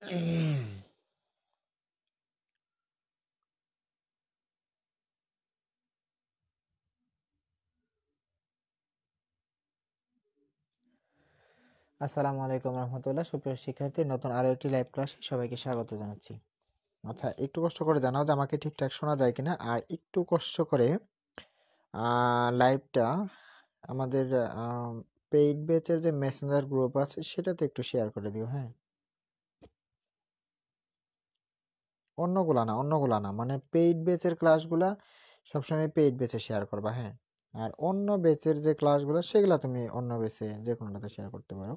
হুম। আসসালামু আলাইকুম রহমতুল্লাহ। সুপ্রিয় শিক্ষার্থী, নতুন আরো একটি লাইভ ক্লাসে সবাইকে স্বাগত জানাচ্ছি। আচ্ছা, একটু কষ্ট করে জানাও যে আমাকে ঠিকঠাক শোনা যায় কিনা, আর একটু কষ্ট করে লাইভটা আমাদের পেইড ব্যাচের যে মেসেঞ্জার গ্রুপ আছে সেটাতে একটু শেয়ার করে দিও। হ্যাঁ, অন্যগুলা না, মানে পেইড ব্যাচের ক্লাসগুলা সবসময় পেইড ব্যাচে শেয়ার করবা। হ্যাঁ, আর অন্য ব্যাচের যে ক্লাসগুলো সেগুলো তুমি অন্য ব্যাচে যে কোনোটাতে শেয়ার করতে পারো।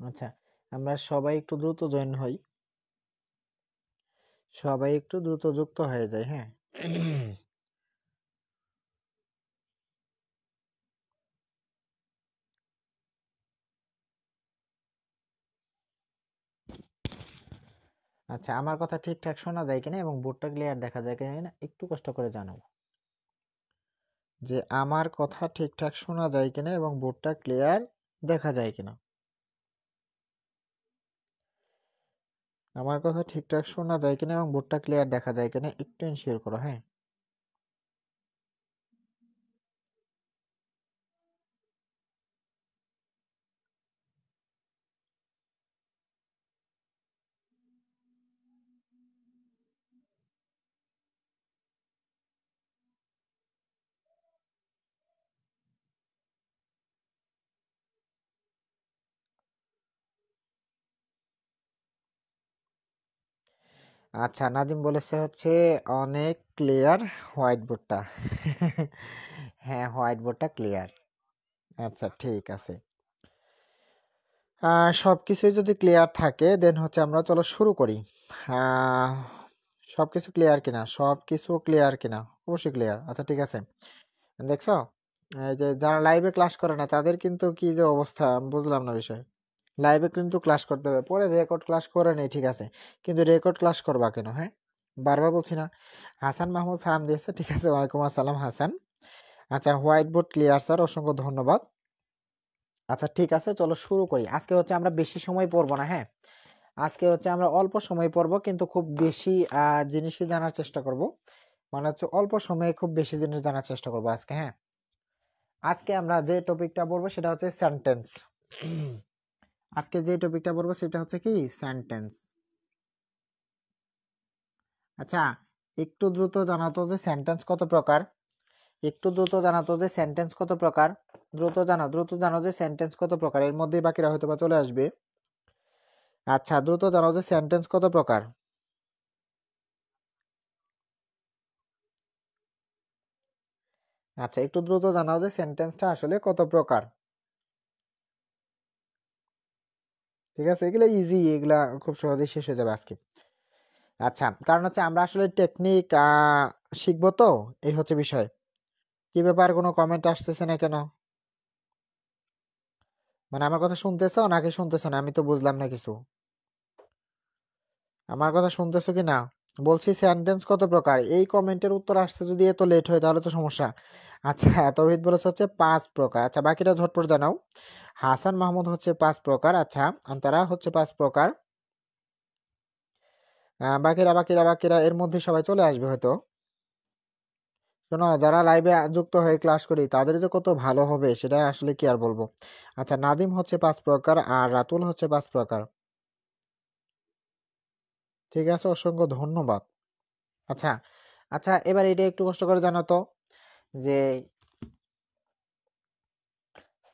আচ্ছা, আমরা সবাই একটু দ্রুত জয়েন হই, সবাই একটু দ্রুত যুক্ত হয়ে যায়। হ্যাঁ। আচ্ছা, আমার কথা ঠিকঠাক শোনা যায় কিনা এবং বোর্ডটা ক্লিয়ার দেখা যায় কিনা একটু কষ্ট করে জানাও যে আমার কথা ঠিকঠাক শোনা যায় কিনা এবং বোর্ডটা ক্লিয়ার দেখা যায় কিনা। আমার কথা ঠিকঠাক শোনা যায় কিনা এবং বোর্ডটা ক্লিয়ার দেখা যায় কিনা একটু এনশিওর করো। হ্যাঁ। আচ্ছা, নাদিম বলেছে হচ্ছে অনেক ক্লিয়ার হোয়াইট বোর্ডটা। হ্যাঁ, হোয়াইট বোর্ডটা ক্লিয়ার। আচ্ছা, ঠিক আছে। সবকিছুই যদি ক্লিয়ার থাকে দেন হচ্ছে আমরা চলো শুরু করি। আহ, সবকিছু ক্লিয়ার কিনা, সবকিছু ক্লিয়ার কিনা? অবশ্যই ক্লিয়ার। আচ্ছা, ঠিক আছে। দেখছো, এই যে যারা লাইভে ক্লাস করে না তাদের কিন্তু কি যে অবস্থা, আমি বুঝলাম না বিষয়। লাইভে কিন্তু ক্লাস করতে হবে, পরে রেকর্ড ক্লাস করে নেই, ঠিক আছে, কিন্তু রেকর্ড ক্লাস করবা কেন? হ্যাঁ, বারবার বলছি না। হাসান মাহমুদ সালাম দিয়েছে, ঠিক আছে, ওয়ালাইকুম আসসালাম হাসান। আচ্ছা, হোয়াইট বোর্ড ক্লিয়ার স্যার, অসংখ্য ধন্যবাদ। আচ্ছা, ঠিক আছে, চলো শুরু করি। আজকে হচ্ছে আমরা বেশি সময় পড়বো না। হ্যাঁ, আজকে হচ্ছে আমরা অল্প সময় পড়বো, কিন্তু খুব বেশি জিনিসই জানার চেষ্টা করব। মানে হচ্ছে অল্প সময়ে খুব বেশি জিনিস জানার চেষ্টা করবো আজকে। হ্যাঁ, আজকে আমরা যে টপিকটা পড়বো সেটা হচ্ছে সেন্টেন্স। আজকে যে টপিকটা পড়বো সেটা হচ্ছে কি সেন্টেন্স। আচ্ছা, একটু দ্রুত জানাতো যে সেন্টেন্স কত প্রকার। একটু দ্রুত জানাতো যে সেন্টেন্স কত প্রকার। দ্রুত জানো যে সেন্টেন্স কত প্রকার, এর মধ্যেই বাকিরা হয়তো বা চলে আসবে। আচ্ছা, দ্রুত জানো যে সেন্টেন্স কত প্রকার। আচ্ছা, একটু দ্রুত জানাও যে সেন্টেন্সটা আসলে কত প্রকার। ঠিক আছে, এগুলা ইজি, এগুলা খুব সহজেই শেষ হয়ে যাবে আজকে। আচ্ছা, কারণ হচ্ছে আমরা আসলে টেকনিক শিখবো তো, এই হচ্ছে বিষয়। কি ব্যাপার, কোনো কমেন্ট আসতেছে না কেন? মানে আমার কথা শুনতেছো নাকি শুনতেছো না, আমি তো বুঝলাম না কিছু। আমার কথা শুনতেছো কি না? বলছি সেন্টেন্স কত প্রকার, এই কমেন্টের উত্তর আসতে যদি এত লেট হয় তাহলে তো সমস্যা। আচ্ছা, তৌহিদ বলেছে হচ্ছে 5 প্রকার। আচ্ছা, বাকিরা ঝটপট জানাও। হাসান মাহমুদ হচ্ছে 5 প্রকার। আচ্ছা, আন্তারা হচ্ছে 5 প্রকার। বাকিরা এর মধ্যে সবাই চলে আসবে হয়তো। শোনো, যারা লাইভে যুক্ত হয়ে ক্লাস করি তাদের যে কত ভালো হবে সেটা আসলে কি আর বলবো। আচ্ছা, নাদিম হচ্ছে 5 প্রকার আর রাতুল হচ্ছে 5 প্রকার। ঠিক আছে, অসংখ্য ধন্যবাদ। আচ্ছা, আচ্ছা এবার এটা একটু কষ্ট করে জানো তো যে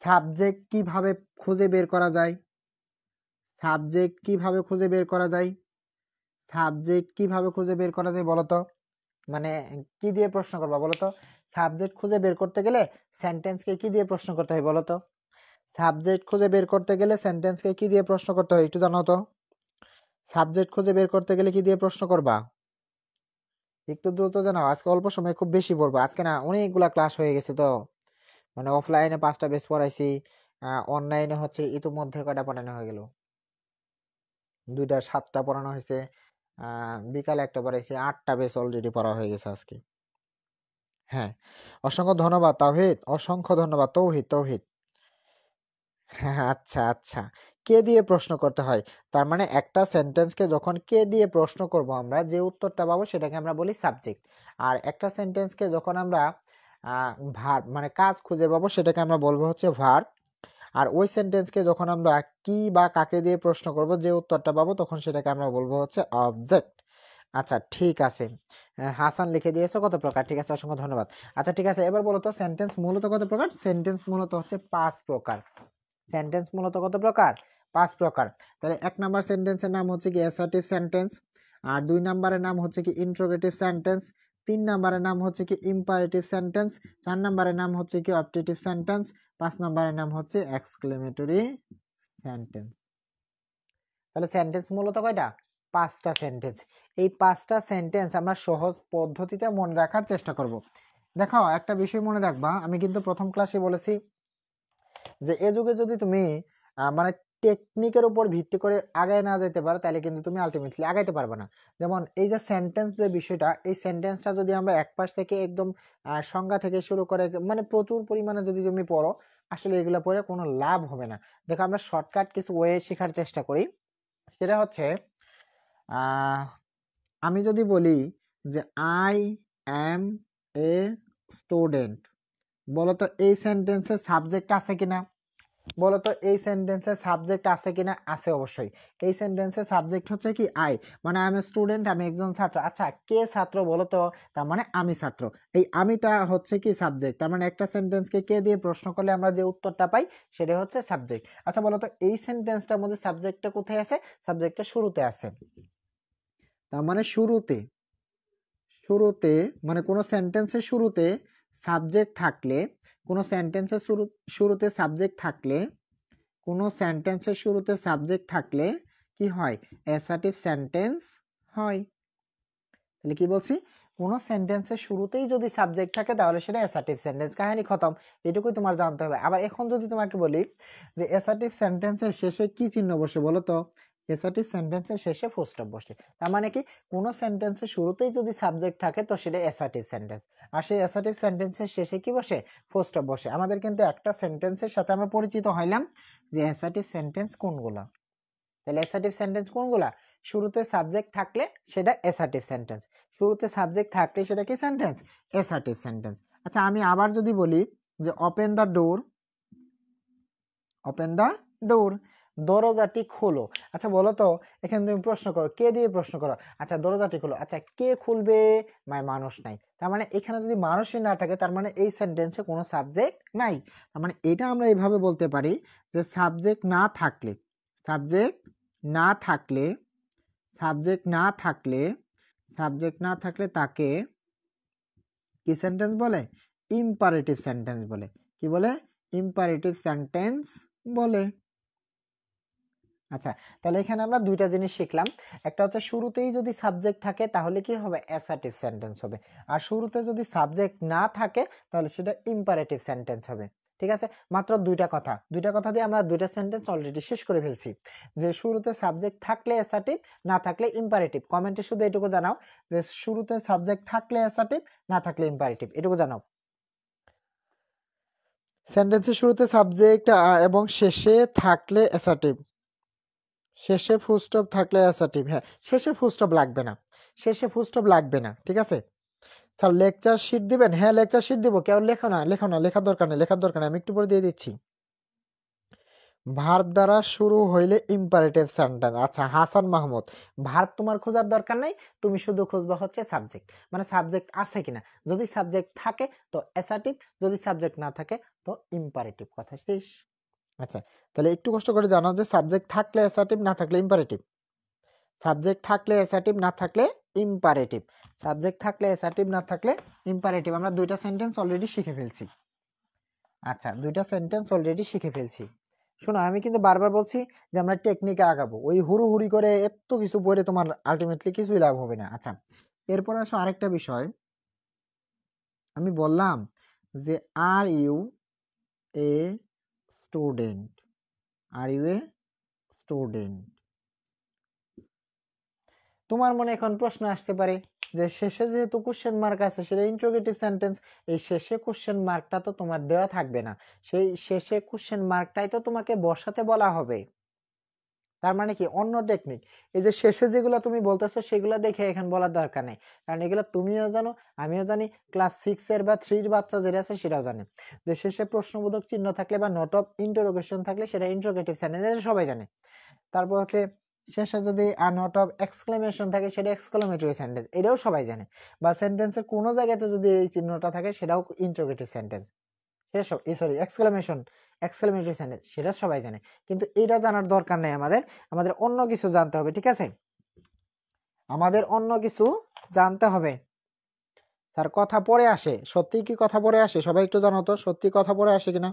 সাবজেক্ট কিভাবে খুঁজে বের করা যায়? সাবজেক্ট কিভাবে খুঁজে বের করা যায়? সাবজেক্ট কিভাবে খুঁজে বের করা যায় বলো তো? মানে কি দিয়ে প্রশ্ন করবা বলো তো? সাবজেক্ট খুঁজে বের করতে গেলে সেন্টেন্সকে কি দিয়ে প্রশ্ন করতে হয় বলো তো? সাবজেক্ট খুঁজে বের করতে গেলে সেন্টেন্সকে কি দিয়ে প্রশ্ন করতে হয় একটু জানো তো? সাবজেক্ট খুঁজে বের করতে গেলে কি দিয়ে প্রশ্ন করবা? একটু দ্রুত জানাও, আজকে অল্প সময় খুব বেশি পড়বো। আজকে না অনেকগুলা ক্লাস হয়ে গেছে তো, মানে অফলাইনে 5টা বেস পড়াইছি, অনলাইনে হচ্ছে ইতিমধ্যে কয়টা পড়ানো হয়ে গেল, 2টা 7টা পড়ানো হয়েছে, বিকালে একটা পড়াইছি, 8টা বেস অলরেডি পড়া হয়ে গেছে আজকে। হ্যাঁ, অসংখ্য ধন্যবাদ তাওহিদ, অসংখ্য ধন্যবাদ তৌহিদ তৌহিদ। হ্যাঁ আচ্ছা আচ্ছা, কে দিয়ে প্রশ্ন করতে হয়, তার মানে একটা সেন্টেন্সকে যখন কে দিয়ে প্রশ্ন করব আমরা যে উত্তরটা পাবো সেটাকে আমরা বলি সাবজেক্ট। আর একটা সেন্টেন্সকে যখন আমরা ভার্ব মানে কাজ খুঁজে পাবো সেটাকে আমরা বলবো হচ্ছে ভার্ব। আর ওই সেন্টেন্সকে যখন আমরা কি বা কাকে দিয়ে প্রশ্ন করব যে উত্তরটা পাবো তখন সেটাকে আমরা বলবো হচ্ছে অবজেক্ট। আচ্ছা ঠিক আছে, হাসান লিখে দিয়েছো কত প্রকার, ঠিক আছে অসংখ্য ধন্যবাদ। আচ্ছা ঠিক আছে, এবার বলো তো সেন্টেন্স মূলত কত প্রকার? সেন্টেন্স মূলত হচ্ছে 5 প্রকার। সেন্টেন্স মূলত কত প্রকার? 5 প্রকার। তাহলে 1 নাম্বার সেন্টেন্সের নাম হচ্ছে কি অ্যাসার্টিভ সেন্টেন্স, আর 2 নাম্বারের নাম হচ্ছে কি ইন্ট্রোগেটিভ সেন্টেন্স, 3 নাম্বারের নাম হচ্ছে কি ইম্পারেটিভ সেন্টেন্স, 4 নাম্বারের নাম হচ্ছে কি অবজেক্টিভ সেন্টেন্স, 5 নাম্বারের নাম হচ্ছে এক্সক্লেমেটরি সেন্টেন্স। তাহলে সেন্টেন্স মূলত কয়টা? 5টা সেন্টেন্স। এই 5টা সেন্টেন্স আমরা সহজ পদ্ধতিতে মনে রাখার চেষ্টা করব। দেখো একটা বিষয় মনে রাখবা, আমি কিন্তু প্রথম ক্লাসে বলেছি যে এ যুগে যদি তুমি মানে টেকনিকের উপর ভিত্তি করে আগায় না যেতে পারো তাহলে কিন্তু তুমি আলটিমেটলি আগাইতে পারবে না। যেমন এই যে সেন্টেন্স যে বিষয়টা, এই সেন্টেন্সটা যদি আমরা এক পাশ থেকে একদম সংজ্ঞা থেকে শুরু করে মানে প্রচুর পরিমাণে যদি তুমি পড়ো, আসলে এগুলো পড়ে কোনো লাভ হবে না। দেখো আমরা শর্টকাট কিছু ওয়ে শেখার চেষ্টা করি, সেটা হচ্ছে আমি যদি বলি যে আই অ্যাম এ স্টুডেন্ট, বলতো এই সেন্টেন্সে সাবজেক্ট আছে কিনা? বলতো এই সেন্টেন্সে সাবজেক্ট আছে কিনা? আছে অবশ্যই। এই সেন্টেন্সে সাবজেক্ট হচ্ছে কি আই, মানে আমি স্টুডেন্ট, আমি একজন ছাত্র। আচ্ছা কে ছাত্র বলতো? তার মানে আমি ছাত্র। এই আমিটা হচ্ছে কি সাবজেক্ট, তার মানে একটা সেন্টেন্সকে কে দিয়ে প্রশ্ন করলে আমরা যে উত্তরটা পাই সেটা হচ্ছে সাবজেক্ট। আচ্ছা বলতো এই সেন্টেন্সটার মধ্যে সাবজেক্টটা কোথায় আছে? সাবজেক্টটা শুরুতে আছে। তার মানে শুরুতে, শুরুতে মানে কোনো সেন্টেন্সের শুরুতে সাবজেক্ট থাকলে, কোনো সেন্টেন্সের শুরুতে সাবজেক্ট থাকলে, কোনো সেন্টেন্সের শুরুতে সাবজেক্ট থাকলে কি হয়? অ্যাসার্টিভ সেন্টেন্স হয়। তাহলে কি বলছি? কোনো সেন্টেন্সের শুরুতেই যদি সাবজেক্ট থাকে তাহলে সেটা অ্যাসার্টিভ সেন্টেন্স, কাহিনী খতম। এটুকুই তোমার জানতে হবে। আবার এখন যদি তোমাকে বলি যে অ্যাসার্টিভ সেন্টেন্সের শেষে কি চিহ্ন বসে বলো তো? অ্যাসার্টিভ সেন্টেন্সের শেষে ফুল স্টপ বসে। তার মানে কি কোনো সেন্টেন্সের শুরুতেই যদি সাবজেক্ট থাকে তো সেটা অ্যাসার্টিভ সেন্টেন্স, আর সেই অ্যাসার্টিভ সেন্টেন্সের শেষে কি বসে? ফুল স্টপ বসে। আমাদের কিন্তু একটা সেন্টেন্সের সাথে আমরা পরিচিত হইলাম যে অ্যাসার্টিভ সেন্টেন্স কোনগুলা। তাহলে অ্যাসার্টিভ সেন্টেন্স কোনগুলা? শুরুতে সাবজেক্ট থাকলে সেটা অ্যাসার্টিভ সেন্টেন্স, শুরুতে সাবজেক্ট থাকলে সেটা কি সেন্টেন্স? Assertive sentence. আচ্ছা আমি আবার যদি বলি যে open the door, open the door, দরজাটি খোলো। আচ্ছা বলো তো এখানে তুমি প্রশ্ন করো, কে দিয়ে প্রশ্ন করো? আচ্ছা দরজাটি খোলো, আচ্ছা কে খুলবে? মানুষ নাই। তার মানে এখানে যদি মানুষই না থাকে তার মানে এই সেন্টেন্সে কোনো সাবজেক্ট নাই। তার মানে এটা আমরা এইভাবে বলতে পারি যে সাবজেক্ট না থাকলে, সাবজেক্ট না থাকলে, সাবজেক্ট না থাকলে, সাবজেক্ট না থাকলে তাকে কি সেন্টেন্স বলে? ইম্পারেটিভ সেন্টেন্স বলে। কি বলে? ইম্পারেটিভ সেন্টেন্স বলে। আচ্ছা তাহলে এখানে আমরা দুইটা জিনিস শিখলাম, একটা হচ্ছে শুরুতেই যদি সাবজেক্ট থাকে তাহলে কি হবে? অ্যাসার্টিভ সেন্টেন্স হবে, আর শুরুতে যদি সাবজেক্ট না থাকে তাহলে সেটা ইম্পারেটিভ সেন্টেন্স হবে। ঠিক আছে, মাত্র দুইটা কথা, দুইটা কথা দিয়ে আমরা দুইটা সেন্টেন্স অলরেডি শেষ করে ফেলছি, যে শুরুতে সাবজেক্ট থাকলে অ্যাসার্টিভ, না থাকলে ইম্পারেটিভ। কমেন্টে শুধু এটুকু জানাও যে শুরুতে সাবজেক্ট থাকলে অ্যাসার্টিভ, না থাকলে ইম্পারেটিভ, এটুকু জানাও। সেন্টেন্সের শুরুতে সাবজেক্ট এবং শেষে থাকলে অ্যাসার্টিভ, শেষে ফুল স্টপ থাকলে অ্যাসার্টিভ। হ্যাঁ শেষে ফুল স্টপ লাগবে না, শেষে ফুল স্টপ লাগবে না, ঠিক আছে। স্যার লেকচার শিট দিবেন? হ্যাঁ লেকচার শিট দিব, কেউ লেখো না, লেখো না, লেখার দরকার নেই, লেখার দরকার নেই, আমি একটু পরে দিয়ে দিচ্ছি। ভার্ব দ্বারা শুরু হইলে ইম্পারেটিভ সেন্টেন্স। আচ্ছা হাসান মাহমুদ, ভার্ব তোমার খোঁজার দরকার নাই, তুমি শুধু খুঁজবা হচ্ছে সাবজেক্ট, মানে সাবজেক্ট আছে কিনা। যদি সাবজেক্ট থাকে তো অ্যাসার্টিভ, যদি সাবজেক্ট না থাকে তো ইম্পারেটিভ, কথা শেষ। আচ্ছা তাহলে একটু কষ্ট করে জানো যে সাবজেক্ট থাকলে অ্যাসার্টিভ, না থাকলে ইম্পারেটিভ। সাবজেক্ট থাকলে অ্যাসার্টিভ, না থাকলে ইম্পারেটিভ। সাবজেক্ট থাকলে অ্যাসার্টিভ, না থাকলে ইম্পারেটিভ। আমরা দুইটা সেন্টেন্স অলরেডি শিখে ফেলছি। আচ্ছা দুইটা সেন্টেন্স অলরেডি শিখে ফেলছি। শোনো আমি কিন্তু বারবার বলছি যে আমরা টেকনিকে আগাবো, ওই হুড়ুহুড়ি করে এত কিছু পড়ে তোমার আলটিমেটলি কিছুই লাভ হবে না। আচ্ছা এরপর আসো আরেকটা বিষয়। আমি বললাম যে are you a student, are you a student. তোমার মনে এখন প্রশ্ন আসতে পারে যে শেষে যেহেতু কোশ্চেন মার্ক আছে সেটা ইন্টারোগেটিভ সেন্টেন্স, এই শেষে কোশ্চেন মার্কটা তো তোমার দেওয়া থাকবে না, সেই শেষে কোশ্চেন মার্কটাই তো তোমাকে বসাতে বলা হবে। তার মানে কি অন্য টেকনিক, এই যে শেষে যেগুলো তুমি বলতেছো সেগুলো দেখে এখানে বলার দরকার নেই, কারণ এগুলো তুমিও জানো আমিও জানি, ক্লাস 6 এর বা 3 এর বাচ্চা যেটা আছে সেটাও জানে যে শেষে প্রশ্নবোধক চিহ্ন থাকলে বা নোট অফ ইন্টারোগেশন থাকলে সেটা ইন্টারোগেটিভ সেন্টেন্স, এটা সবাই জানে। তারপর হচ্ছে শেষে যদি নোট অফ এক্সক্লেমেশন থাকে সেটা এক্সক্লেমেটরি সেন্টেন্স, এটাও সবাই জানে। বা সেন্টেন্সের কোনো জায়গাতে যদি এই চিহ্নটা থাকে সেটাও ইন্টারোগেটিভ সেন্টেন্স, সেটা সব সরি এক্সক্লেমেশন, এক্সক্লেমেটরি সেন্টেন্স, সেটা সবাই জানে। কিন্তু এটা জানার দরকার নেই আমাদের, আমাদের অন্য কিছু জানতে হবে, ঠিক আছে? আমাদের অন্য কিছু জানতে হবে। তার কথা পরে আসে, সত্যি কি কথা পরে আসে? সবাই একটু জানো তো সত্যি কথা পরে আসে কিনা।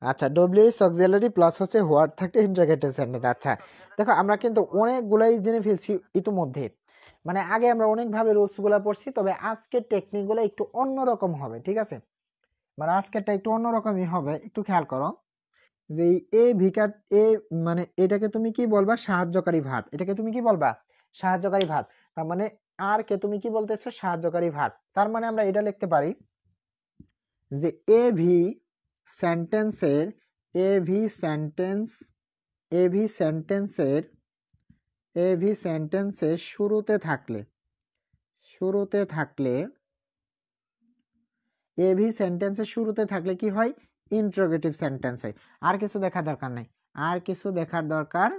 আচ্ছা ডব্লিউএস অক্সিলারি প্লাস হচ্ছে হোয়াট থাকে ইন্টারোগেটিভ সেন্টেন্স। আচ্ছা দেখো আমরা কিন্তু অনেকগুলাই জেনে ফেলছি ইতিমধ্যে, মানে আগে আমরা অনেকভাবে রুলস গুলা পড়ছি, তবে আজকের টেকনিক গুলো একটু অন্যরকম হবে, ঠিক আছে? মানে আজকেরটা একটু অন্যরকমই হবে, একটু খেয়াল করো যে এ ভিকার এ, মানে এটাকে তুমি কি বলবা? সাহায্যকারী ভাব। এটাকে তুমি কি বলবা? সাহায্যকারী ভাব। তার মানে আর কে তুমি কি বলতেছো? সাহায্যকারী ভাব। তার মানে আমরা এটা লিখতে পারি যে এ ভি সেন্টেন্সের, A V sentence, A V সেন্টেন্সের, এ ভি সেন্টেন্সের শুরুতে থাকলে, শুরুতে থাকলে, এ ভি সেন্টেন্সের শুরুতে থাকলে কি হয়? ইন্টারোগেটিভ সেন্টেন্স হয়। আর কিছু দেখার দরকার নাই, আর কিছু দেখার দরকার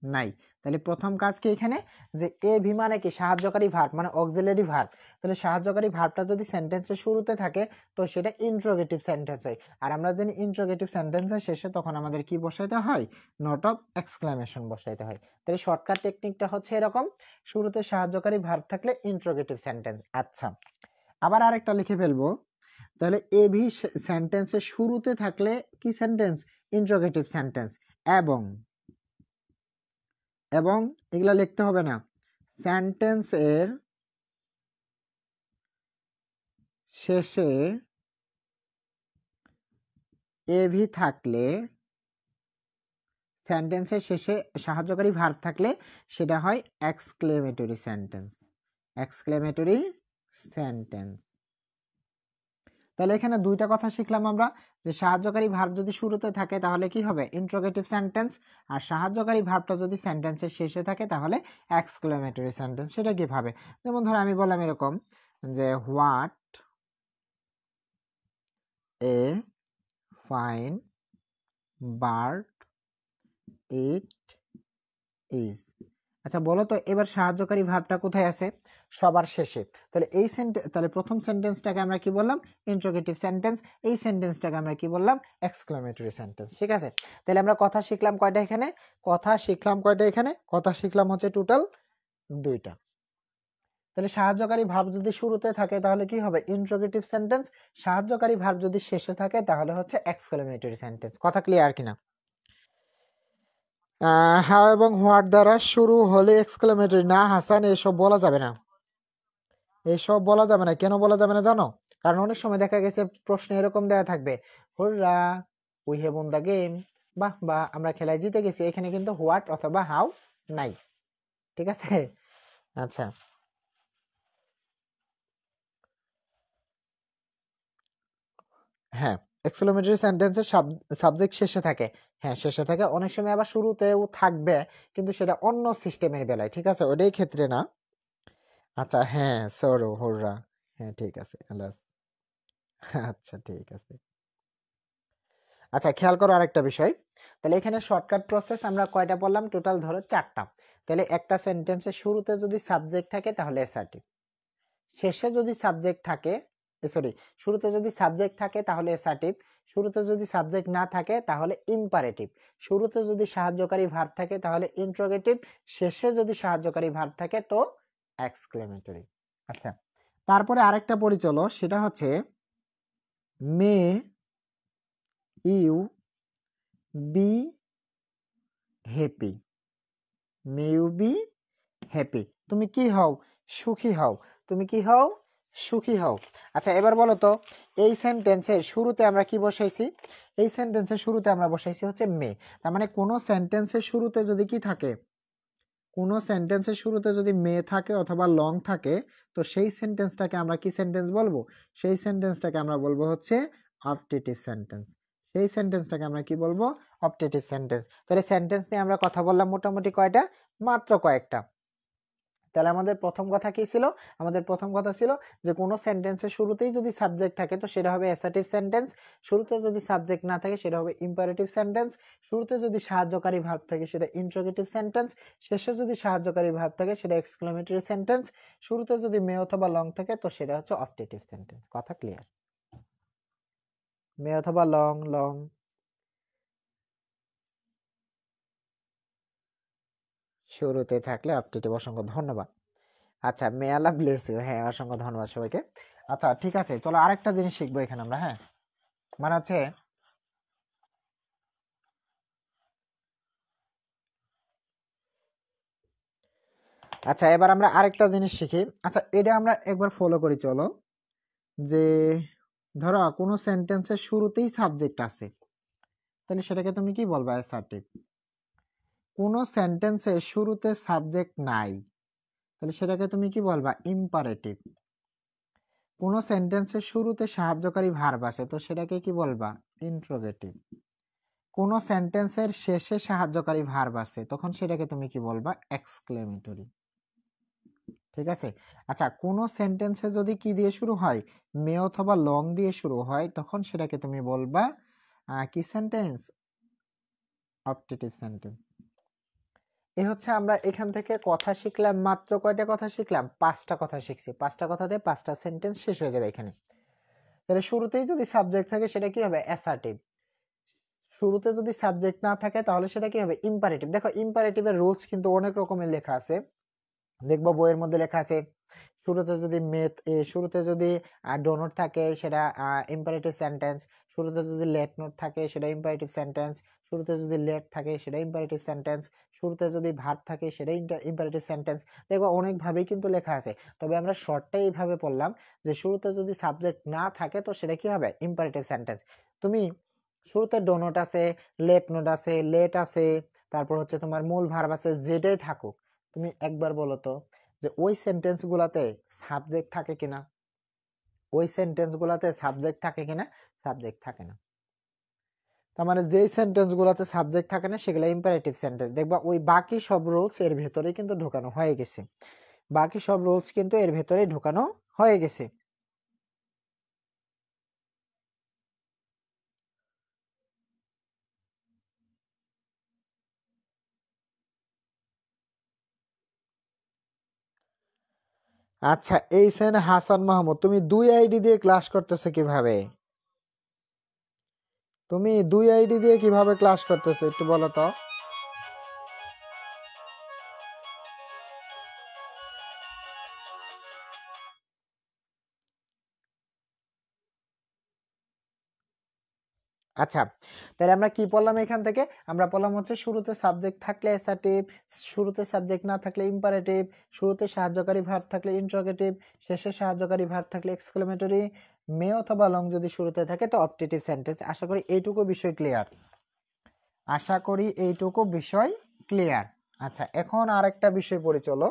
নাই। তাহলে প্রথম কাজ কি এখানে, যে এ ভি মানে কি? সাহায্যকারী ভার্ব, মানে অক্সিলারি ভার্ব। তাহলে সাহায্যকারী ভার্বটা যদি সেন্টেন্সের শুরুতে থাকে তো সেটা ইন্টারোগেটিভ সেন্টেন্স হয়। আর আমরা জানি ইন্টারোগেটিভ সেন্টেন্সের শেষে তখন আমাদের কি বসাইতে হয়? নোট অফ এক্সক্লেমেশন বসাইতে হয়। তাহলে শর্টকাট টেকনিকটা হচ্ছে এরকম, শুরুতে সাহায্যকারী ভার্ব থাকলে ইন্টারোগেটিভ সেন্টেন্স। আচ্ছা আবার আরেকটা লিখে ফেলবো, তাহলে এ ভি সেন্টেন্সের শুরুতে থাকলে কি সেন্টেন্স? Interrogative sentence. এবং, এবং এগুলা লিখতে হবে না, সেন্টেন্সের শেষে এভি থাকলে, সেন্টেন্সের শেষে সাহায্যকারী ভার্ব থাকলে সেটা হয় এক্সক্লেমেটরি সেন্টেন্স, এক্সক্লেমেটরি সেন্টেন্স। তাহলে এখানে দুইটা কথা শিখলাম আমরা, যে সাহায্যকারী ভার্ব যদি শুরুতে থাকে তাহলে কি হবে? Interrogative sentence. আর সাহায্যকারী ভার্বটা যদি সেন্টেন্সের শেষে থাকে তাহলে এক্সক্লেমেটরি সেন্টেন্স। সেটা কিভাবে? যেমন ধরো আমি বললাম এরকম যে what a fine bird it is. আচ্ছা বলো তো এবার সাহায্যকারী ভার্বটা কোথায় আছে? সবার শেষে। তাহলে এই তাহলে প্রথম সেন্টেন্সটাকে আমরা কি বললাম? Interrogative sentence. এই সেন্টেন্সটাকে আমরা কি বললাম? Exclamatory sentence. ঠিক আছে, তাহলে আমরা কথা শিখলাম কয়টা এখানে? কথা শিখলাম কয়টা এখানে? কথা শিখলাম হচ্ছে টোটাল দুইটা। তাহলে সাহায্যকারী ভার্ব যদি শুরুতে থাকে তাহলে কি হবে? Interrogative sentence. সাহায্যকারী ভার্ব যদি শেষে থাকে তাহলে হচ্ছে এক্সক্লেমেটরি সেন্টেন্স। কথা ক্লিয়ার কিনা? হাউ এবং হোয়াট দ্বারা শুরু হলে এক্সক্লেমেটরি, না হাসান এসব বলা যাবে না, এসব বলা যাবে না। কেন বলা যাবে না জানো? কারণ অনেক সময় দেখা গেছে প্রশ্ন এরকম দেওয়া থাকবে, হুররা we have won the game, বাহ বা আমরা খেলায় জিতে গেছি, এখানে কিন্তু হোয়াট অথবা হাউ নাই। ঠিক আছে? আচ্ছা হ্যাঁ এক্সক্লেমেটরি সেন্টেন্সের সাবজেক্ট শেষে থাকে, হ্যাঁ শেষে থাকে, অনেক সময় আবার শুরুতেও থাকবে, কিন্তু সেটা অন্য সিস্টেমের বেলায়, ঠিক আছে, ওটাই ক্ষেত্রে না। আচ্ছা হ্যাঁ সরো হোররা, হ্যাঁ ঠিক আছে আলাস। আচ্ছা ঠিক আছে। আচ্ছা খেয়াল করো আরেকটা বিষয়, তাহলে এখানে শর্টকাট প্রসেস আমরা কয়টা বললাম, টোটাল ধরো 4টা। তাহলে একটা সেন্টেন্সের শুরুতে যদি সাবজেক্ট থাকে তাহলে অ্যাসার্টিভ, শেষে যদি সাবজেক্ট থাকে, সরি, শুরুতে যদি সাবজেক্ট থাকে তাহলে অ্যাসার্টিভ, শুরুতে যদি সাবজেক্ট না থাকে তাহলে ইম্পারেটিভ, শুরুতে যদি সাহায্যকারী ভার্ব থাকে তাহলে ইন্ট্রোগেটিভ, শেষে যদি সাহায্যকারী ভার্ব থাকে তো এক্সক্লেমেটরি। আচ্ছা তারপরে আরেকটা পরিচলো, সেটা হচ্ছে may you be happy, may you be happy, তুমি কি হও, সুখী হও, তুমি কি হও, সুখী হও। আচ্ছা এবার বলো তো, এই সেন্টেন্সের শুরুতে আমরা কি বসাইছি, এই সেন্টেন্সের শুরুতে আমরা বসাইছি হচ্ছে মে, তার মানে কোন সেন্টেন্সের শুরুতে যদি কি থাকে, কোন সেন্টেন্সের শুরুতে যদি মে থাকে অথবা লং থাকে, তো সেই সেন্টেন্সটাকে আমরা কি সেন্টেন্স বলবো, সেই সেন্টেন্সটাকে আমরা বলবো হচ্ছে অপটেটিভ সেন্টেন্স, সেই সেন্টেন্সটাকে আমরা কি বলবো, অপটেটিভ সেন্টেন্স। তাহলে সেন্টেন্স নিয়ে আমরা কথা বললাম মোটামুটি কয়টা, মাত্র কয়েকটা। তাহলে আমাদের প্রথম কথা কি ছিল, আমাদের প্রথম কথা ছিল যে কোনো সেন্টেন্সের শুরুতেই যদি সাবজেক্ট থাকে তো সেটা হবে অ্যাসার্টিভ সেন্টেন্স, শুরুতে যদি সাবজেক্ট না থাকে সেটা হবে ইম্পারেটিভ সেন্টেন্স, শুরুতে যদি সাহায্যকারী ভার্ব থাকে সেটা ইন্ট্রোগেটিভ সেন্টেন্স, শেষে যদি সাহায্যকারী ভার্ব থাকে সেটা এক্সক্লেমেটরি সেন্টেন্স, শুরুতে যদি মে অথবা লং থাকে তো সেটা হচ্ছে অপটেটিভ সেন্টেন্স। কথা ক্লিয়ার? মে অথবা লং, লং শুরুতে থাকলে অপটেটিভ। অসংখ্য ধন্যবাদ। আচ্ছা মে আল্লাহ ব্লেস ইউ, হ্যাঁ অসংখ্য ধন্যবাদ সবাইকে। আচ্ছা ঠিক আছে, চলো আরেকটা জিনিস শিখবো এখানে আমরা, হ্যাঁ মানে হচ্ছে, আচ্ছা এবার আমরা আরেকটা জিনিস শিখি। আচ্ছা এটা আমরা একবার ফলো করি চলো, যে ধরো কোনো সেন্টেন্সের শুরুতেই সাবজেক্ট আছে, তাহলে সেটাকে তুমি কি বলবা, অ্যাসার্টিভ। কোনো সেন্টেন্সের শুরুতে সাবজেক্ট নাই, তাহলে সেটাকে তুমি কি বলবা, ইম্পারেটিভ। কোনো সেন্টেন্সের শুরুতে সাহায্যকারী ভার্ব আছে, তো সেটাকে কি বলবা, ইন্ট্রোগেটিভ। কোনো সেন্টেন্সের শেষে সাহায্যকারী ভার্ব আছে, তখন সেটাকে তুমি কি বলবা, এক্সক্লেমেটরি। ঠিক আছে। আচ্ছা কোন সেন্টেন্সে যদি কি দিয়ে শুরু হয়, মে অথবা লং দিয়ে শুরু হয়, তখন সেটাকে তুমি বলবা কি সেন্টেন্স, অপটেটিভ সেন্টেন্স। এ হচ্ছে আমরা এখান থেকে কথা শিখলাম, মাত্র কয়টা কথা শিখলাম, 5টা কথা শিখছি, 5টা কথাতে 5টা সেন্টেন্স শেষ হয়ে যাবে এখানে। তাহলে শুরুতেই যদি সাবজেক্ট থাকে সেটা কি হবে, অ্যাসার্টিভ, শুরুতে যদি সাবজেক্ট না থাকে তাহলে সেটা কি হবে, ইম্পারেটিভ। দেখো ইম্পারেটিভের রুলস কিন্তু অনেক রকমের লেখা আছে, দেখবো বইয়ের মধ্যে লেখা আছে, শুরুতে যদি শুরুতে যদি ডোনট থাকে সেটা ইম্পারেটিভ সেন্টেন্স, শুরুতে যদি লেট নোট থাকে সেটা ইম্পারেটিভ সেন্টেন্স, শুরুতে যদি লেট থাকে সেটা ইম্পারেটিভ সেন্টেন্স, শুরুতে যদি ভার্ব থাকে সেটা ইম্পারেটিভ সেন্টেন্স। দেখো অনেকভাবেই কিন্তু লেখা আছে, তবে আমরা শর্টটাই এইভাবে পড়লাম যে শুরুতে যদি সাবজেক্ট না থাকে তো সেটা কি হবে, ইম্পারেটিভ সেন্টেন্স। তুমি শুরুতে ডোনট আছে, লেট নোট আছে, লেট আছে, তারপর হচ্ছে তোমার মূল ভার্ব আছে, যেটাই থাকুক, তুমি একবার বলো তো যে ওই সেন্টেন্স গুলাতে সাবজেক্ট থাকে কিনা, ওই সেন্টেন্স গুলাতে সাবজেক্ট থাকে কিনা, সাবজেক্ট থাকে না। তার মানে যেই সেন্টেন্স গুলাতে সাবজেক্ট থাকে না সেগুলো ইম্পারেটিভ সেন্টেন্স। দেখবা ওই বাকি সব রুলস এর ভেতরে কিন্তু ঢোকানো হয়ে গেছে, বাকি সব রুলস কিন্তু এর ভেতরে ঢোকানো হয়ে গেছে। আচ্ছা এই সেন হাসান মাহমুদ, তুমি 2 আইডি দিয়ে ক্লাস করতেছো কিভাবে, তুমি 2 আইডি দিয়ে কিভাবে ক্লাস করতেছো একটু বলো তো। আচ্ছা তাহলে আমরা কি পড়লাম এখান থেকে, আমরা পড়লাম হচ্ছে শুরুতে সাবজেক্ট থাকলে অ্যাসার্টিভ, শুরুতে সাবজেক্ট না থাকলে ইম্পারেটিভ, শুরুতে সাহায্যকারী ভার্ব থাকলে ইন্ট্রোগেটিভ, শেষে সাহায্যকারী ভার্ব থাকলে এক্সক্লেমেটরি, মে অথবা লং যদি শুরুতে থাকে তো অপটেটিভ সেন্টেন্স। আশা করি এইটুকু বিষয় ক্লিয়ার, আশা করি এইটুকু বিষয় ক্লিয়ার। আচ্ছা এখন আরেকটা বিষয় পড়ি চলো,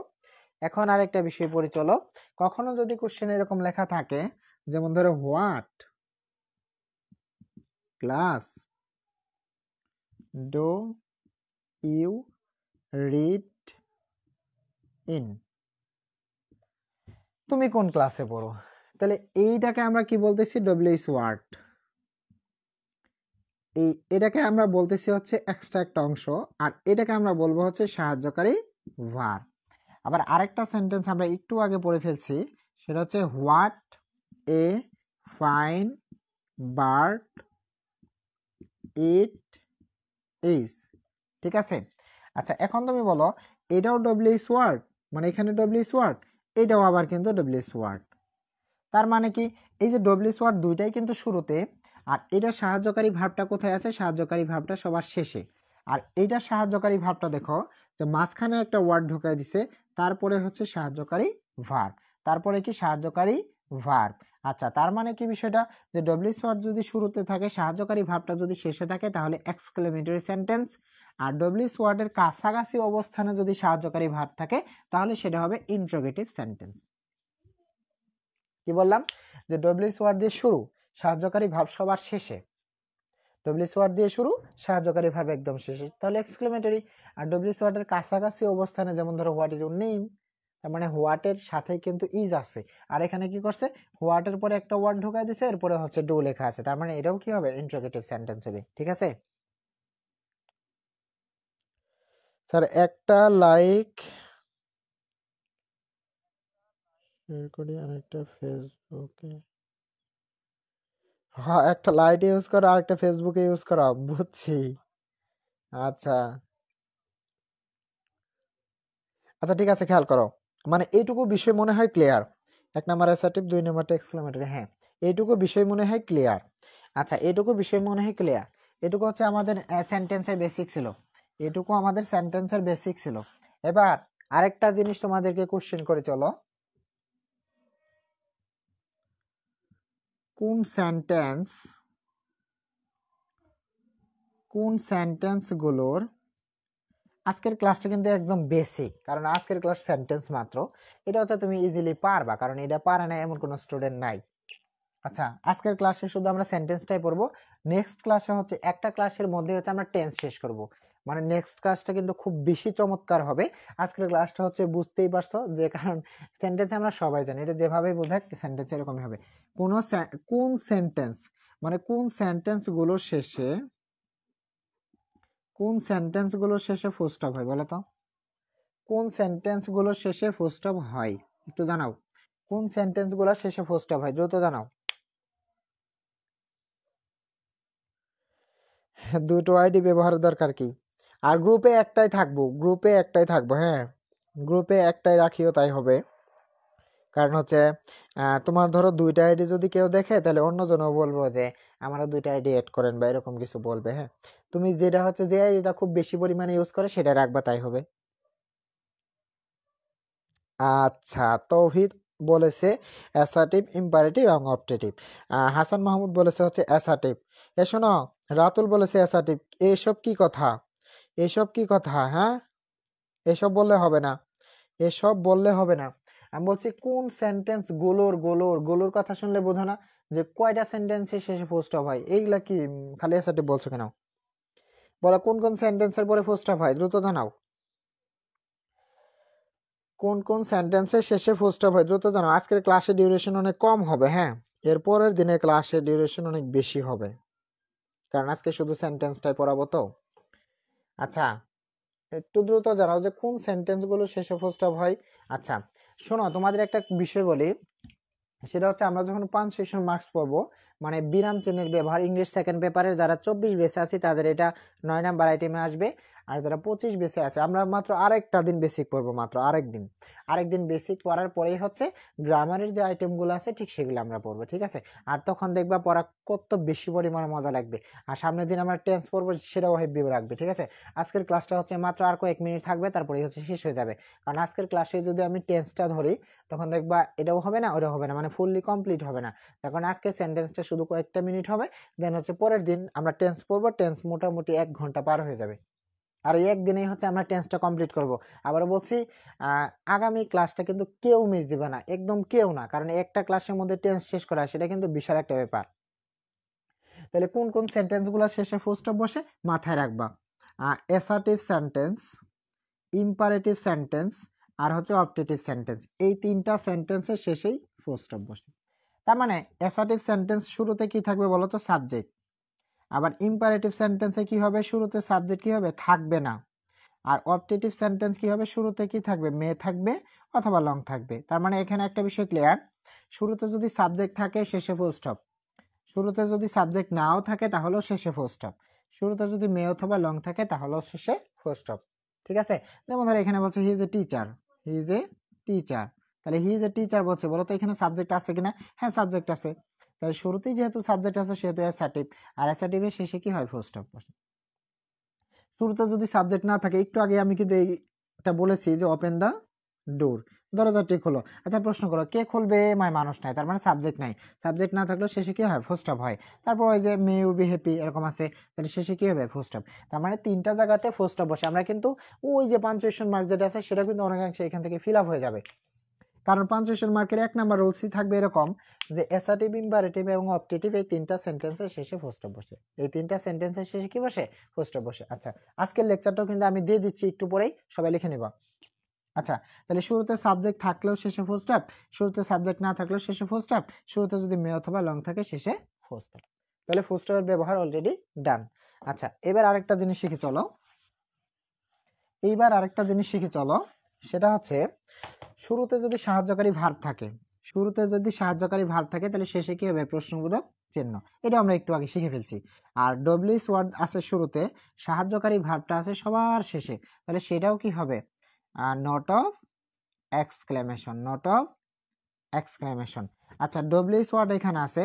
এখন আরেকটা বিষয় পড়ি চলো। কখনো যদি কোশ্চেন এরকম লেখা থাকে, যেমন ধরো what class, do you read in, তুমি কোন ক্লাসে পড়ো। তাহলে এইটাকে আমরা কি বলতেছি, ডব্লিউএইচ ওয়ার্ড। এটাকে আমরা বলতেছি হচ্ছে এক্সট্রা একটা অংশ, আর এটাকে আমরা বলবো হচ্ছে সাহায্যকারী ভার্ব। আবার আরেকটা সেন্টেন্স আমরা একটু আগে পড়ে ফেলছি, সেটা হচ্ছে what a fine bird it is. ঠিক আছে। আচ্ছা, এখন তুমি বলো এটাও ডব্লিউএইচ ওয়ার্ড, মানে এখানে ডব্লিউএইচ ওয়ার্ড, এটাও আবার কিন্তু ডব্লিউএইচ ওয়ার্ড। তার মানে কি, এই যে ডব্লিউএইচ ওয়ার্ড দুইটাই কিন্তু শুরুতে, আর এটা সাহায্যকারী ভার্বটা কোথায় আছে, সাহায্যকারী ভার্বটা সবার শেষে। আর এইটা সাহায্যকারী ভার্বটা দেখো যে মাঝখানে একটা ওয়ার্ড ঢুকাই দিছে, তারপরে হচ্ছে সাহায্যকারী ভার্ব, তারপরে কি সাহায্যকারী ভার্ব। আচ্ছা, তার মানে কি বিষয়টা, যে ডব্লিউএইচ ওয়ার্ড যদি শুরুতে থাকে, সাহায্যকারী ভার্বটা যদি শেষে থাকে, তাহলে এক্সক্লেমেটরি সেন্টেন্স। আর ডব্লিউএইচ ওয়ার্ডের কাছাকাছি অবস্থানে যদি সাহায্যকারী ভার্ব থাকে, তাহলে সেটা হবে ইন্টারোগেটিভ সেন্টেন্স। কি বললাম, যে ডব্লিউএইচ ওয়ার্ড দিয়ে শুরু, সাহায্যকারী ভার্ব সবার শেষে। ডব্লিউএইচ ওয়ার্ড দিয়ে শুরু, সাহায্যকারী ভার্ব একদম শেষে, তাহলে এক্সক্লেমেটরি। আর ডব্লিউএইচ ওয়ার্ডের কাছাকাছি অবস্থানে, যেমন ধরো হোয়াট ইজ ইউর নেম, তার মানে হোয়াটের সাথে কিন্তু ইজ আছে, আর এখানে কি করছে, হোয়াটের পরে একটা ওয়ার্ড ঢোকায় দিছে, এরপরে হচ্ছে ডু লেখা আছে, তার মানে এটাও কি হবে, ইন্টারোগেটিভ সেন্টেন্স হবে। ঠিক আছে স্যার, একটা লাইক শেয়ার করি, আরেকটা ফেসবুকে, হ্যাঁ একটা লাইট ইউজ করো আর একটা ফেসবুকে ইউজ করো, বুঝছি। আচ্ছা আচ্ছা, ঠিক আছে, খেয়াল করো, মানে এইটুকু বিষয় মনে হয় ক্লিয়ার। এক নাম্বার অ্যাসার্টিভ, দুই নাম্বারটা এক্সক্লেমেটরি। হ্যাঁ, এইটুকু বিষয় মনে হয় ক্লিয়ার। আচ্ছা, এইটুকু বিষয় মনে হয় ক্লিয়ার। এটুকু হচ্ছে আমাদের সেন্টেন্সের বেসিক ছিল, এটুকু আমাদের সেন্টেন্সের বেসিক ছিল। এবার আরেকটা জিনিস তোমাদেরকে কোশ্চেন করে চলো, কোন সেন্টেন্স গুলোর, আজকের ক্লাসটা কিন্তু একদম বেসিক, কারণ আজকের ক্লাস সেন্টেন্স মাত্র, এটা হচ্ছে তুমি ইজিলি পারবা, কারণ এটা পারে না এমন কোনো স্টুডেন্ট নাই। আচ্ছা, আজকের ক্লাসে শুধু আমরা সেন্টেন্সটাই পড়বো। নেক্সট ক্লাসে হচ্ছে একটা ক্লাসের মধ্যে হচ্ছে আমরা টেন্স শেষ করব, মানে নেক্সট ক্লাসটা কিন্তু খুব বেশি চমৎকার হবে। আজকের ক্লাসটা হচ্ছে বুঝতেই পারছো, যে কারণ সেন্টেন্স আমরা সবাই জানি, এটা যেভাবে বোঝায় সেন্টেন্স এরকমই হবে। কোন সেন্টেন্স, মানে কোন সেন্টেন্স গুলো শেষে ফুল স্টপ হয় বলো তো, কোন সেন্টেন্স গুলো শেষে ফুল স্টপ হয়, একটু জানাও। কোন সেন্টেন্স গুলো শেষে ফুল স্টপ হয়, দ্রুত জানাও। দুটো আইডি ব্যবহারের দরকার কি, আর গ্রুপে একটাই থাকবো, হ্যাঁ গ্রুপে একটাই রাখিও তাই হবে। কারণ হচ্ছে তোমার ধরো দুইটা আইডি যদি কেউ দেখে, তাহলে অন্যজনও বলবো যে আমারও দুইটা আইডি এড করেন, বা এরকম কিছু বলবে। হ্যাঁ, তুমি যেটা হচ্ছে যে আইডিটা খুব বেশি পরিমাণে ইউজ করে সেটা রাখবা, তাই হবে। আচ্ছা, তৌহিদ বলেছে অ্যাসার্টিভ, ইম্পারেটিভ এবং অবজেক্টিভ। হাসান মাহমুদ বলেছে হচ্ছে অ্যাসার্টিভ। শোনো, রাতুল বলেছে অ্যাসার্টিভ। এসব কি কথা, এসব কি কথা, হ্যাঁ এসব বললে হবে না, এসব বললে হবে না। আমি বলছি কোন সেন্টেন্স গুলোর কথা শুনলে বোঝো না, যে কয়টা সেন্টেন্সের শেষে ফুল স্টপ হয়, এইগুলা কি খালি অ্যাসার্টিভ বলছো কেন, বলো কোন কোন সেন্টেন্সের পরে ফুল স্টপ হয়, দ্রুত জানাও। কোন কোন সেন্টেন্সের শেষে ফুল স্টপ হয়, দ্রুত জানাও। আজকের ক্লাসের ডিউরেশন অনেক কম হবে, হ্যাঁ এরপরের দিনে ক্লাসের ডিউরেশন অনেক বেশি হবে, কারণ আজকে শুধু সেন্টেন্সটাই পড়াবো তো। আচ্ছা, একটু দ্রুত জানাও যে কোন সেন্টেন্স গুলো শেষে ফুল স্টপ হয়। আচ্ছা শোনো, তোমাদের একটা বিষয় বলি, সেটা হচ্ছে আমরা যখন পাঞ্চুয়েশন মার্কস পড়বো, মানে বিরাম চিহ্নের ব্যবহার, ইংলিশ সেকেন্ড পেপারের যারা 24 বেসে আছে তাদের এটা 9 নাম্বার আইটেমে আসবে, আর যারা 25 বেসে আছে, আমরা মাত্র আরেকটা দিন বেসিক পড়বো, মাত্র আরেকদিন বেসিক পড়ার পরেই হচ্ছে গ্রামারের যে আইটেমগুলো আছে ঠিক সেগুলো আমরা পড়বো। ঠিক আছে, আর তখন দেখবা পড়া কত বেশি পরিমাণে মজা লাগবে। আর সামনের দিন আমরা টেন্স পড়বো, সেটাও হেভি লাগবে। ঠিক আছে, আজকের ক্লাসটা হচ্ছে মাত্র আর কয়েক মিনিট থাকবে, তারপরে হচ্ছে শেষ হয়ে যাবে। কারণ আজকের ক্লাসে যদি আমি টেন্সটা ধরি, তখন দেখবা এটাও হবে না ওটাও হবে না, মানে ফুললি কমপ্লিট হবে না। তখন আজকে সেন্টেন্সটা শুধু কয়েকটা মিনিট হবে, দেন হচ্ছে পরের দিন আমরা টেন্স পড়বো, টেন্স মোটামুটি 1 ঘন্টা পার হয়ে যাবে, আর এই একদিনেই হচ্ছে আমরা টেন্সটা কমপ্লিট করব। আবার বলছি, আগামী ক্লাসটা কিন্তু কেউ মিস দিবে না, একদম কেউ না, কারণ একটা ক্লাসের মধ্যে টেন্স শেষ করা সেটা কিন্তু বিশাল একটা ব্যাপার। তাহলে কোন কোন সেন্টেন্সগুলো শেষে ফুল স্টপ বসে মাথায় রাখবা। অ্যাসার্টিভ সেন্টেন্স, ইম্পারেটিভ সেন্টেন্স আর হচ্ছে অবজেক্টিভ সেন্টেন্স, এই তিনটা সেন্টেন্সের শেষেই ফুল স্টপ বসে। তার মানে অ্যাসার্টিভ সেন্টেন্স শুরুতে কি থাকবে বলো তো? সাবজেক্ট। আবার ইম্পারেটিভ সেন্টেন্সে কি হবে? শুরুতে সাবজেক্ট কি হবে? থাকবে না। আর অবজেক্টিভ সেন্টেন্স কি হবে? শুরুতে কি থাকবে? মে থাকবে অথবা লং থাকবে। তার মানে এখানে একটা বিষয় ক্লিয়ার, শুরুতে যদি সাবজেক্ট থাকে শেষে ফুল স্টপ, শুরুতে যদি সাবজেক্ট নাও থাকে তাহলেও শেষে ফুল স্টপ, শুরুতে যদি মে অথবা লং থাকে তাহলেও শেষে ফুল স্টপ। ঠিক আছে? যেমন ধরো এখানে বলছে he is a teacher, he is a teacher, তাহলে হি ইজ এ টিচার বলছে, বলো তো এখানে সাবজেক্ট আছে কিনা? হ্যাঁ সাবজেক্ট আছে, তাহলে শুরুতেই যেহেতু সাবজেক্ট আছে সেহেতু অ্যাসার্টিভ, আর অ্যাসার্টিভের শেষে কি হয়? ফুল স্টপ বসে। শুরুতে যদি সাবজেক্ট না থাকে, একটু আগে আমি কিন্তু এইটা বলেছি যে ওপেন দা ডোর, দরজাটি খোলো। আচ্ছা প্রশ্ন করো কে খুলবে? মানুষ নাই, তার মানে সাবজেক্ট নাই, সাবজেক্ট না থাকলেও শেষে কি হয়? ফুল স্টপ হয়। তারপর ওই যে মে ইউ বি হ্যাপি এরকম আছে, তাহলে শেষে কি হবে? Full stop. তার মানে তিনটা জায়গাতে ফুল স্টপ বসে। আমরা কিন্তু ওই যে পাঞ্চুয়েশন মার্ক যেটা আছে সেটা কিন্তু অনেকাংশে এখান থেকে ফিল আপ হয়ে যাবে, কারণ পাঞ্চুয়েশন মার্কের 1 নাম্বার রুলসই থাকবে এরকম যে অ্যাসার্টিভ, ইম্পারেটিভ এবং অবজেক্টিভ এই তিনটা সেন্টেন্সের শেষে ফুল স্টপ বসে, এই তিনটা সেন্টেন্সের শেষে কি বসে? ফুল স্টপ বসে। আচ্ছা আজকের লেকচারটাও কিন্তু আমি দিয়ে দিচ্ছি, একটু পরেই সবাই লিখে নিবা। আচ্ছা তাহলে শুরুতে সাবজেক্ট থাকলেও শেষে ফুল স্টপ, শুরুতে সাবজেক্ট না থাকলেও শেষে ফুল স্টপ, শুরুতে যদি মে অথবা লং থাকে শেষে ফুল স্টপ। তাহলে ফুল স্টপের ব্যবহার অলরেডি ডান। আচ্ছা এবার আরেকটা জিনিস শিখে চলো, সেটা হচ্ছে শুরুতে যদি সাহায্যকারী ভার্ব থাকে, শুরুতে যদি সাহায্যকারী ভার্ব থাকে তাহলে শেষে কি হবে? প্রশ্নবোধক চিহ্ন। এটা আমরা একটু আগে শিখে ফেলছি। আর ডব্লিউএস ওয়ার্ড আছে শুরুতে, সাহায্যকারী ভার্বটা আছে সবার শেষে, তাহলে সেটাও কি হবে? Not of exclamation, not of exclamation. আচ্ছা ডব্লিউএস ওয়ার্ড এখানে আছে,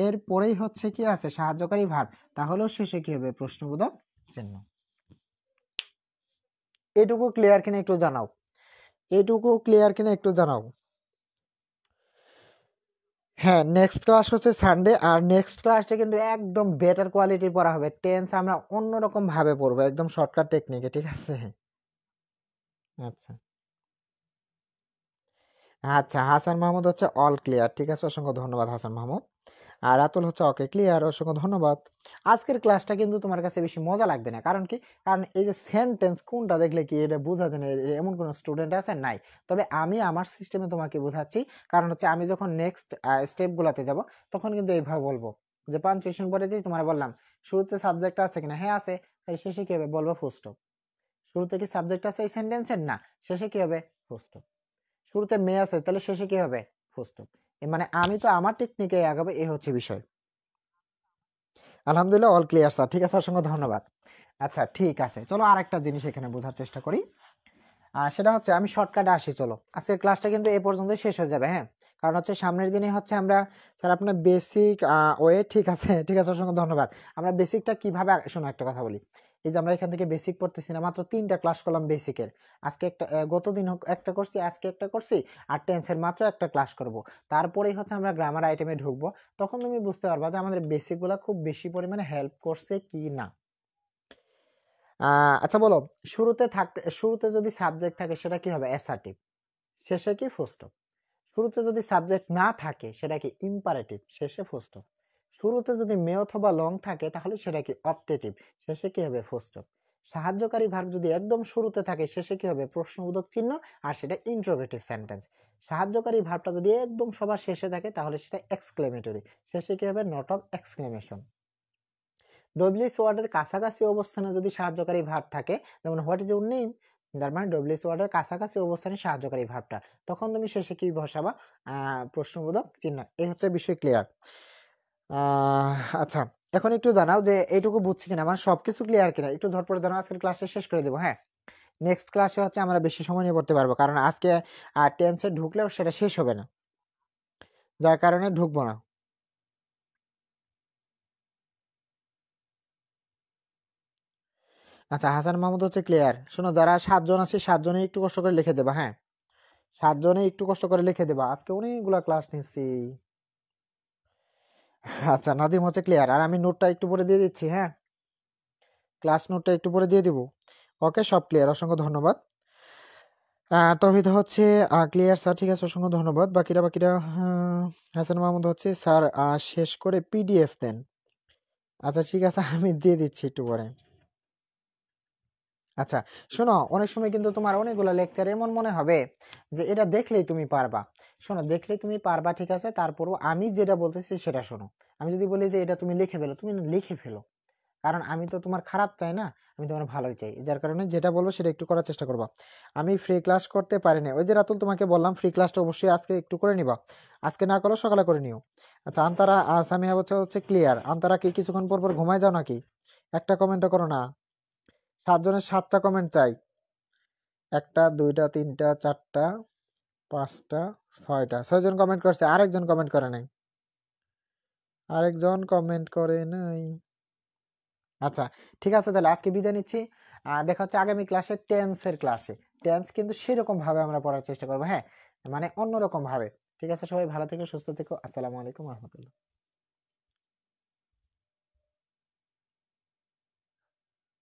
এর পরেই হচ্ছে কি আছে? সাহায্যকারী ভার্ব, তাহলেও শেষে কি হবে? প্রশ্নবোধক চিহ্ন। এটুকু ক্লিয়ার কিনা একটু জানাও, এটুকু ক্লিয়ার কিনা একটু জানাও। হ্যাঁ নেক্সট ক্লাস হচ্ছে সানডে, আর নেক্সট ক্লাসে কিন্তু একদম বেটার কোয়ালিটির পড়া হবে, টেন্স আমরা অন্যরকম ভাবে পড়বো, একদম শর্টকাট টেকনিকে। ঠিক আছে? আচ্ছা আচ্ছা হাসান মাহমুদ হচ্ছে অল ক্লিয়ার, ঠিক আছে, অসংখ্য ধন্যবাদ হাসান মাহমুদ। আর রাতুল হচ্ছে ওকে ক্লিয়ার, অসংখ্য ধন্যবাদ। আজকের ক্লাসটা কিন্তু তোমার কাছে বেশি মজা লাগবে না, কারণ কি? কারণ এই যে সেন্টেন্স কোনটা দেখলে কি এটা বোঝা যায় না, এমন কোন স্টুডেন্ট আছে নাই। তবে আমি আমার সিস্টেমে তোমাকে বোঝাচ্ছি, কারণ হচ্ছে আমি যখন নেক্সট স্টেপ গুলাতে যাব তখন কিন্তু এইভাবে বলবো যে পাঞ্চুয়েশন পরে দিয়ে তোমার বললাম শুরুতে সাবজেক্ট আছে কিনা, হ্যাঁ আছে, তাই শেষে কি হবে? বলবো ফুল স্টপ। শুরুতে কি সাবজেক্ট আছে এই সেন্টেন্সের? না, শেষে কি হবে? Full stop. শুরুতে মে আছে, তাহলে শেষে কি হবে? Full stop. মানে আমি তো আমার টেকনিকে আগাবো, এই হচ্ছে বিষয়। আলহামদুলিল্লাহ অল ক্লিয়ার স্যার, ঠিক আছে, অসংখ্য ধন্যবাদ। আচ্ছা ঠিক আছে, চলো আরেকটা জিনিস এখানে বোঝার চেষ্টা করি। সেটা হচ্ছে আমি শর্টকাটে আসি, চলো আজকের ক্লাসটা কিন্তু এ পর্যন্তই শেষ হয়ে যাবে। হ্যাঁ, কারণ হচ্ছে সামনের দিনে হচ্ছে আমরা স্যার আপনার বেসিক ওয়ে, ঠিক আছে ঠিক আছে, অসংখ্য ধন্যবাদ। আমরা বেসিকটা কিভাবে শোনো একটা কথা বলি, এই যে আমরা এখান থেকে বেসিক পড়তেছি না, মাত্র 3টা ক্লাস করলাম বেসিকের। আজকে একটা, গতদিন একটা করছি, আজকে একটা করছি, আর টেন্সের মাত্র একটা ক্লাস করব। তারপরেই হচ্ছে আমরা গ্রামার আইটেমে ঢুকবো, তখন তুমি বুঝতে পারবা যে আমাদের বেসিকগুলো খুব বেশি পরিমাণে হেল্প করছে কি না। আচ্ছা বলো, শুরুতে যদি সাবজেক্ট থাকে সেটা কি হবে? অ্যাসার্টিভ, শেষে কি? Full stop. শুরুতে যদি সাবজেক্ট না থাকে সেটা কি? ইম্পারেটিভ, শেষে ফুল স্টপ। শুরুতে যদি মে অথবা লং থাকে তাহলে সেটা কি? অবজেক্টিভ, শেষে কি হবে? Full stop. সাহায্যকারী ভার্ব যদি একদম শুরুতে থাকে শেষে কি হবে? প্রশ্নবোধক চিহ্ন, আর সেটা ইন্টারোগেটিভ সেন্টেন্স। সাহায্যকারী ভার্বটা যদি একদম সবার শেষে থাকে তাহলে সেটা এক্সক্লেমেটরি, শেষে কি হবে? Not of exclamation. ডব্লিউএস ওয়ার্ডের কাছাকাছি অবস্থানে যদি সাহায্যকারী ভার্ব থাকে, যেমন হোয়াট ইজ ইউর নেম, তার মানে ডব্লিউএস ওয়ার্ডের কাছাকাছি অবস্থানে সাহায্যকারী ভার্বটা, তখন তুমি শেষে কি বসাবা? প্রশ্নবোধক চিহ্ন। এই হচ্ছে বিষয় ক্লিয়ার। আচ্ছা এখন একটু জানাও যে এইটুকু বুঝছি কিনা, আমার সবকিছু ক্লিয়ার কিনা, একটু ঝটপট জানাও, আজকের ক্লাসে শেষ করে দেবো। হ্যাঁ, নেক্সট ক্লাসে হচ্ছে আমরা বেশি সময় নিয়ে পড়তে পারবো, কারণ আজকে টেন্সে ঢুকলেও সেটা শেষ হবে না, যার কারণে ঢুকবো না। আচ্ছা হাসান মাহমুদ হচ্ছে ক্লিয়ার। শোনো যারা 7 জন আছে 7 জনে একটু কষ্ট করে লিখে দেবা। হ্যাঁ 7 জনে একটু কষ্ট করে লিখে দেবা, আজকে অনেকগুলা ক্লাস নিচ্ছি। আচ্ছা নাদিম হচ্ছে ক্লিয়ার, আর আমি নোটটা একটু পরে দিয়ে দিচ্ছি। হ্যাঁ ক্লাস নোটটা একটু পরে দিয়ে দিব। ওকে সব ক্লিয়ার, অসংখ্য ধন্যবাদ। তহিদ হচ্ছে ক্লিয়ার স্যার, ঠিক আছে, অসংখ্য ধন্যবাদ। বাকিরা হাসান মাহমুদ হচ্ছে স্যার শেষ করে পিডিএফ দেন। আচ্ছা ঠিক আছে, আমি দিয়ে দিচ্ছি একটু পরে। আচ্ছা শোনো, অনেক সময় কিন্তু তোমার অনেকগুলো লেকচার এমন মনে হবে যে এটা দেখলেই তুমি পারবা। শোনো, দেখলেই তুমি পারবা ঠিক আছে, তারপরও আমি যেটা বলতেছি সেটা শোনো। আমি যদি বলি যে এটা তুমি লিখে ফেলো, তুমি লিখে ফেলো, কারণ আমি তো তোমার খারাপ চাই না, আমি তোমার ভালোই চাই। যার কারণে যেটা বলবো সেটা একটু করার চেষ্টা করবা। আমি ফ্রি ক্লাস করতে পারি না, ওই যে রাতুল তোমাকে বললাম ফ্রি ক্লাসটা অবশ্যই আজকে একটু করে নিবা। আজকে না করো সকালে করে নিও। আচ্ছা আন্তারা, সামিয়া হচ্ছে হচ্ছে ক্লিয়ার। আন্তারা কি কিছুক্ষণ পর পর ঘুমায় যাও নাকি? একটা কমেন্টও করো না। 7 জনের 7টা কমেন্ট চাই। একটা, দুইটা, তিনটা, চারটা, পাঁচটা, ছয়টা। 6 জন কমেন্ট করছে, আরেকজন কমেন্ট করে নাই। আরেকজন কমেন্ট করে নাই। আচ্ছা ঠিক আছে, তাহলে আজকে বিদায় নিচ্ছি। দেখা হচ্ছে আগামী ক্লাসে, টেন্সের ক্লাসে। টেন্স কিন্তু সেরকম ভাবে আমরা পড়ার চেষ্টা করবো, হ্যাঁ, মানে অন্যরকম ভাবে। ঠিক আছে, সবাই ভালো থেকো, সুস্থ থেকো। আসসালামু আলাইকুম রহমতুল্লাহ।